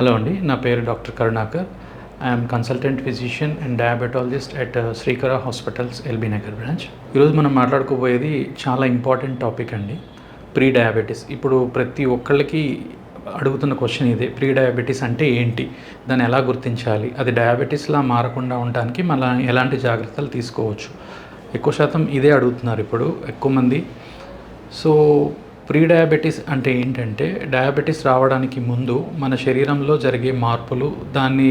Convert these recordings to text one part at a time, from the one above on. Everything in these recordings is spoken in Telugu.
హలో అండి, నా పేరు doctor Karunakar. I'm consultant physician and diabetologist at Srikara hospitals, LB Nagar branch. ఈరోజు మనం మాట్లాడుకోబోయేది చాలా ఇంపార్టెంట్ టాపిక్ అండి, ప్రీ డయాబెటీస్. ఇప్పుడు ప్రతి ఒక్కళ్ళకి అడుగుతున్న క్వశ్చన్ ఇదే, ప్రీ డయాబెటీస్ అంటే ఏంటి, దాన్ని ఎలా గుర్తించాలి, అది డయాబెటీస్లా మారకుండా ఉండడానికి మనం ఎలాంటి జాగ్రత్తలు తీసుకోవచ్చు. ఎక్కువ శాతం ఇదే అడుగుతున్నారు ఇప్పుడు ఎక్కువ మంది. సో ప్రీ డయాబెటీస్ అంటే ఏంటంటే, డయాబెటీస్ రావడానికి ముందు మన శరీరంలో జరిగే మార్పులు దాన్ని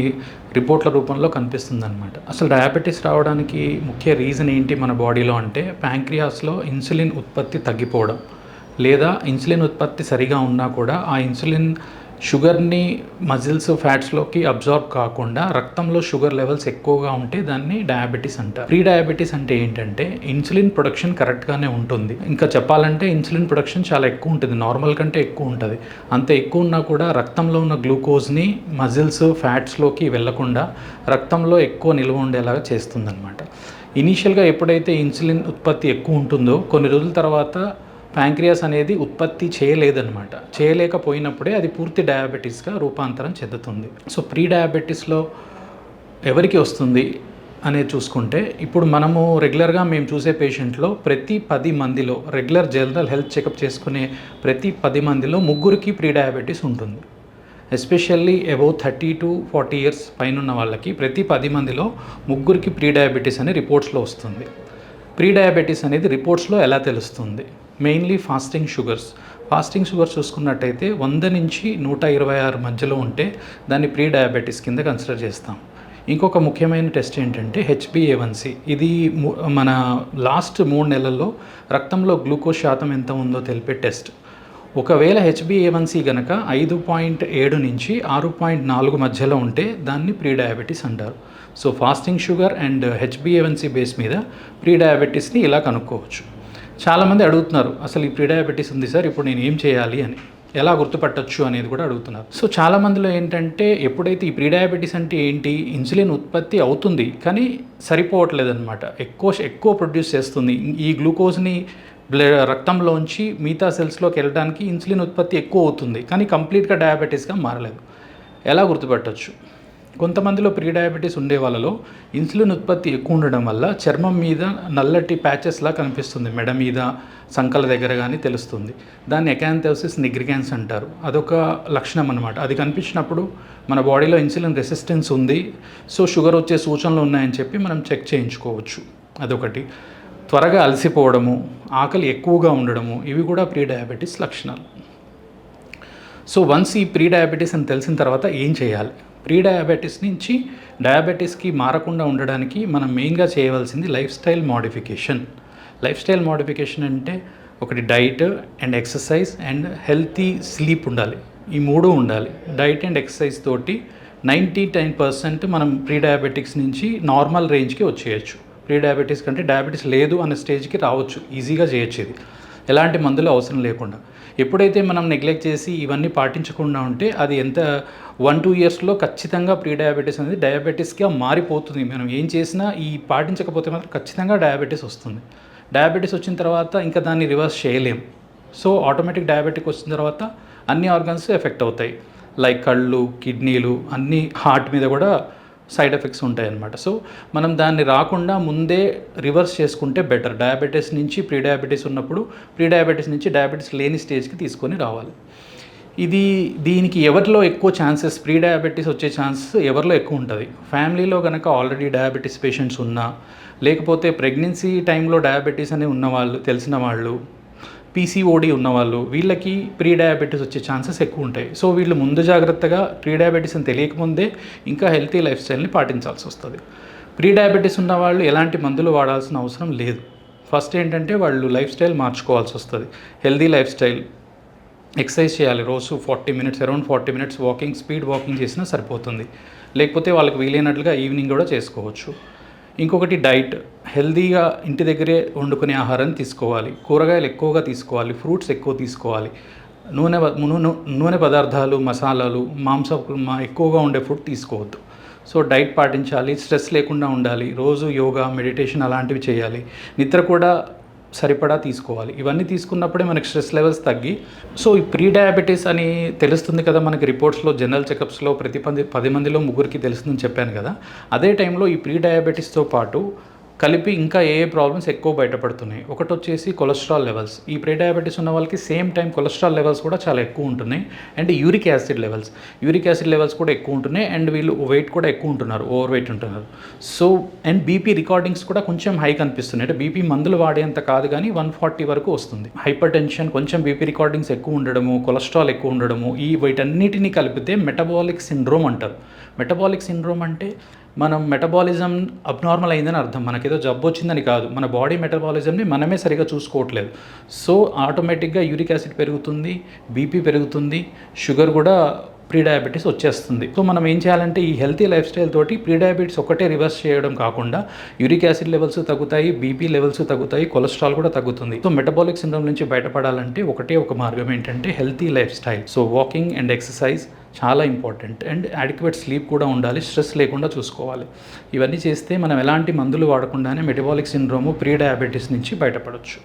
రిపోర్ట్ల రూపంలో కనిపిస్తుందన్నమాట. అసలు డయాబెటీస్ రావడానికి ముఖ్య రీజన్ ఏంటి మన బాడీలో అంటే, ప్యాంక్రియాస్లో ఇన్సులిన్ ఉత్పత్తి తగ్గిపోవడం, లేదా ఇన్సులిన్ ఉత్పత్తి సరిగా ఉన్నా కూడా ఆ ఇన్సులిన్ షుగర్ని మజిల్స్ ఫ్యాట్స్లోకి అబ్జార్బ్ కాకుండా రక్తంలో షుగర్ లెవెల్స్ ఎక్కువగా ఉంటే దాన్ని డయాబెటీస్ అంటారు. ప్రీ డయాబెటీస్ అంటే ఏంటంటే, ఇన్సులిన్ ప్రొడక్షన్ కరెక్ట్గానే ఉంటుంది. ఇంకా చెప్పాలంటే ఇన్సులిన్ ప్రొడక్షన్ చాలా ఎక్కువ ఉంటుంది, నార్మల్ కంటే ఎక్కువ ఉంటుంది. అంత ఎక్కువ ఉన్నా కూడా రక్తంలో ఉన్న గ్లూకోజ్ని మజిల్స్ ఫ్యాట్స్లోకి వెళ్లకుండా రక్తంలో ఎక్కువ నిల్వ ఉండేలాగా చేస్తుందన్నమాట. ఇనీషియల్గా ఎప్పుడైతే ఇన్సులిన్ ఉత్పత్తి ఎక్కువ ఉంటుందో కొన్ని రోజుల తర్వాత ప్యాంక్రియాస్ అనేది ఉత్పత్తి చేయలేకపోయినప్పుడే అది పూర్తి డయాబెటీస్గా రూపాంతరం చెందుతుంది. సో ప్రీ డయాబెటీస్లో ఎవరికి వస్తుంది అనేది చూసుకుంటే, ఇప్పుడు మనము రెగ్యులర్గా మేము చూసే పేషెంట్లో ప్రతి 10 మందిలో, రెగ్యులర్ జనరల్ హెల్త్ చెకప్ చేసుకునే ప్రతి 10 మందిలో 3 ప్రీ డయాబెటీస్ ఉంటుంది. ఎస్పెషల్లీ అబౌవ్ 30 to 40 ఇయర్స్ పైన ఉన్న వాళ్ళకి ప్రతి 10 మందిలో 3 ప్రీ డయాబెటీస్ అనే రిపోర్ట్స్లో వస్తుంది. ప్రీ డయాబెటీస్ అనేది రిపోర్ట్స్లో ఎలా తెలుస్తుంది? మెయిన్లీ ఫాస్టింగ్ షుగర్స్ చూసుకున్నట్టయితే 100 నుంచి 126 మధ్యలో ఉంటే దాన్ని ప్రీ డయాబెటీస్ కింద కన్సిడర్ చేస్తాం. ఇంకొక ముఖ్యమైన టెస్ట్ ఏంటంటే HbA1c. ఇది మన లాస్ట్ 3 నెలల్లో రక్తంలో గ్లూకోజ్ శాతం ఎంత ఉందో తెలిపే టెస్ట్. ఒకవేళ HbA1c కనుక 5.7 నుంచి 6.4 మధ్యలో ఉంటే దాన్ని ప్రీ డయాబెటీస్ అంటారు. So fasting sugar and HbA1c base మీద ప్రీ డయాబెటీస్ని ఇలా కనుక్కోవచ్చు. చాలామంది అడుగుతున్నారు, అసలు ఈ ప్రీ డయాబెటీస్ ఉంది సార్, ఇప్పుడు నేను ఏం చేయాలి అని, ఎలా గుర్తుపట్టచ్చు అనేది కూడా అడుగుతున్నారు. సో చాలామందిలో ఏంటంటే, ఎప్పుడైతే ఈ ప్రీ డయాబెటీస్ అంటే ఏంటి, ఇన్సులిన్ ఉత్పత్తి అవుతుంది కానీ సరిపోవట్లేదన్నమాట, ఎక్కువ ప్రొడ్యూస్ చేస్తుంది. ఈ గ్లూకోజ్ని రక్తంలోంచి మిగతా సెల్స్లోకి వెళ్ళడానికి ఇన్సులిన్ ఉత్పత్తి ఎక్కువ అవుతుంది కానీ కంప్లీట్గా డయాబెటీస్గా మారలేదు. ఎలా గుర్తుపట్టచ్చు? కొంతమందిలో ప్రీ డయాబెటీస్ ఉండే వాళ్ళలో ఇన్సులిన్ ఉత్పత్తి ఎక్కువ ఉండడం వల్ల చర్మం మీద నల్లటి ప్యాచెస్లా కనిపిస్తుంది, మెడ మీద, సంకల దగ్గర కానీ తెలుస్తుంది. దాన్ని ఎకాంథోసిస్ నిగ్రికాన్స్ అంటారు. అదొక లక్షణం అన్నమాట. అది కనిపించినప్పుడు మన బాడీలో ఇన్సులిన్ రెసిస్టెన్స్ ఉంది, సో షుగర్ వచ్చే సూచనలు ఉన్నాయని చెప్పి మనం చెక్ చేయించుకోవచ్చు. అదొకటి. త్వరగా అలసిపోవడము, ఆకలి ఎక్కువగా ఉండడము, ఇవి కూడా ప్రీ డయాబెటీస్ లక్షణాలు. సో వన్స్ ఈ ప్రీ డయాబెటీస్ అని తెలిసిన తర్వాత ఏం చేయాలి? ప్రీ డయాబెటీస్ నుంచి డయాబెటీస్కి మారకుండా ఉండడానికి మనం మెయిన్గా చేయవలసింది లైఫ్ స్టైల్ మోడిఫికేషన్ అంటే ఒకటి diet and exercise and healthy sleep ఉండాలి. ఈ 3 ఉండాలి. డైట్ అండ్ ఎక్సర్సైజ్ తోటి 99% మనం ప్రీ డయాబెటిక్స్ నుంచి నార్మల్ రేంజ్కి వచ్చేయచ్చు. ప్రీ డయాబెటీస్ కంటే డయాబెటీస్ లేదు అనే స్టేజ్కి రావచ్చు, ఈజీగా చేయొచ్చు ఇది, ఎలాంటి మందులు అవసరం లేకుండా. ఎప్పుడైతే మనం నెగ్లెక్ట్ చేసి ఇవన్నీ పాటించకుండా ఉంటే అది ఎంత 1-2 ఇయర్స్లో ఖచ్చితంగా ప్రీ డయాబెటీస్ అనేది డయాబెటీస్గా మారిపోతుంది. మనం ఏం చేసినా ఈ పాటించకపోతే మాత్రం ఖచ్చితంగా డయాబెటీస్ వస్తుంది. డయాబెటీస్ వచ్చిన తర్వాత ఇంకా దాన్ని రివర్స్ చేయలేం. సో ఆటోమేటిక్ డయాబెటిక్ వచ్చిన తర్వాత అన్ని ఆర్గన్స్ ఎఫెక్ట్ అవుతాయి, లైక్ కళ్ళు, కిడ్నీలు, అన్ని, హార్ట్ మీద కూడా సైడ్ ఎఫెక్ట్స్ ఉంటాయన్నమాట. సో మనం దాన్ని రాకుండా ముందే రివర్స్ చేసుకుంటే బెటర్. డయాబెటీస్ నుంచి ప్రీ డయాబెటీస్ ఉన్నప్పుడు ప్రీ డయాబెటీస్ నుంచి డయాబెటీస్ లేని స్టేజ్కి తీసుకొని రావాలి. దీనికి ఎవరిలో ఎక్కువ ఛాన్సెస్, ప్రీ డయాబెటీస్ వచ్చే ఛాన్సెస్ ఎవరిలో ఎక్కువ ఉంటుంది? ఫ్యామిలీలో కనుక ఆల్రెడీ డయాబెటీస్ పేషెంట్స్ ఉన్నా, లేకపోతే ప్రెగ్నెన్సీ టైంలో డయాబెటీస్ అని ఉన్నవాళ్ళు, తెలిసిన వాళ్ళు, PCOD ఉన్నవాళ్ళు, వీళ్ళకి ప్రీ డయాబెటీస్ వచ్చే ఛాన్సెస్ ఎక్కువ ఉంటాయి. సో వీళ్ళు ముందు జాగ్రత్తగా ప్రీ డయాబెటీస్ అని తెలియకముందే ఇంకా హెల్తీ లైఫ్ స్టైల్ని పాటించాల్సి వస్తుంది. ప్రీ డయాబెటీస్ ఉన్న వాళ్ళు ఎలాంటి మందులు వాడాల్సిన అవసరం లేదు. ఫస్ట్ ఏంటంటే వాళ్ళు లైఫ్ స్టైల్ మార్చుకోవాల్సి వస్తుంది. హెల్తీ లైఫ్ స్టైల్, ఎక్సర్సైజ్ చేయాలి. రోజు 40 minutes, around 40 minutes walking, speed walking చేసినా సరిపోతుంది. లేకపోతే వాళ్ళకి వీలైనట్లుగా ఈవినింగ్ కూడా చేసుకోవచ్చు. ఇంకొకటి డైట్, హెల్తీగా ఇంటి దగ్గరే వండుకునే ఆహారాన్ని తీసుకోవాలి. కూరగాయలు ఎక్కువగా తీసుకోవాలి, ఫ్రూట్స్ ఎక్కువ తీసుకోవాలి. నూనె పదార్థాలు, మసాలాలు, మాంసం ఎక్కువగా ఉండే ఫుడ్ తీసుకోవద్దు. సో డైట్ పాటించాలి, స్ట్రెస్ లేకుండా ఉండాలి, రోజు యోగా, మెడిటేషన్ అలాంటివి చేయాలి. నిద్ర కూడా సరిపడా తీసుకోవాలి. ఇవన్నీ తీసుకున్నప్పుడే మనకి స్ట్రెస్ లెవెల్స్ తగ్గి సో ఈ ప్రీ డయాబెటీస్ అని తెలుస్తుంది కదా మనకి రిపోర్ట్స్లో, జనరల్ చెకప్స్లో ప్రతి 10 మందిలో ముగ్గురికి తెలుస్తుందని చెప్పాను కదా. అదే టైంలో ఈ ప్రీ డయాబెటీస్తో పాటు కలిపి ఇంకా ఏ ప్రాబ్లమ్స్ ఎక్కువ బయటపడుతున్నాయి. ఒకటి వచ్చేసి కొలెస్ట్రాల్ లెవెల్స్. ఈ ప్రీ డయాబెటీస్ ఉన్న వాళ్ళకి సేమ్ టైం కొలెస్ట్రాల్ లెవెల్స్ కూడా చాలా ఎక్కువ ఉంటున్నాయి. అండ్ యూరిక్ యాసిడ్ లెవెల్స్ కూడా ఎక్కువ ఉంటున్నాయి. అండ్ వీళ్ళు వెయిట్ కూడా ఎక్కువ ఉంటున్నారు, ఓవర్ వెయిట్ ఉంటున్నారు. సో అండ్ బీపీ రికార్డింగ్స్ కూడా కొంచెం హై కనిపిస్తున్నాయి. అంటే బీపీ మందులు వాడేంత కాదు కానీ 140 వరకు వస్తుంది. హైపర్ టెన్షన్, కొంచెం బీపీ రికార్డింగ్స్ ఎక్కువ ఉండడము, కొలెస్ట్రాల్ ఎక్కువ ఉండడము, వీటన్నిటిని కలిపితే మెటబాలిక్ సిండ్రోమ్ అంటారు. మెటబాలిక్ సిండ్రోమ్ అంటే మనం మెటబాలిజం అబ్నార్మల్ అయిందని అర్థం. మనకేదో జబ్బు వచ్చిందని కాదు, మన బాడీ మెటబాలిజంని మనమే సరిగా చూసుకోవట్లేదు. సో ఆటోమేటిక్గా యూరిక్ యాసిడ్ పెరుగుతుంది, బీపీ పెరుగుతుంది, షుగర్ కూడా ప్రీ డయాబెటీస్ వచ్చేస్తుంది. సో మనం ఏం చేయాలంటే ఈ హెల్తీ లైఫ్ స్టైల్ తోటి ప్రీ డయాబెటీస్ ఒకటే రివర్స్ చేయడం కాకుండా యూరిక్ యాసిడ్ లెవెల్స్ తగ్గుతాయి, బీపీ లెవెల్స్ తగ్గుతాయి, కొలెస్ట్రాల్ కూడా తగ్గుతుంది. సో మెటబాలిక్ సిండ్రోమ్ నుంచి బయటపడాలంటే ఒక మార్గం ఏంటంటే healthy life style. So walking and exercise చాలా ఇంపార్టెంట్. అండ్ అడిక్వేట్ స్లీప్ కూడా ఉండాలి, స్ట్రెస్ లేకుండా చూసుకోవాలి. ఇవన్నీ చేస్తే మనం ఎలాంటి మందులు వాడకుండానే మెటబాలిక్ సిండ్రోము, ప్రీ డయాబెటీస్ నుంచి బయటపడవచ్చు.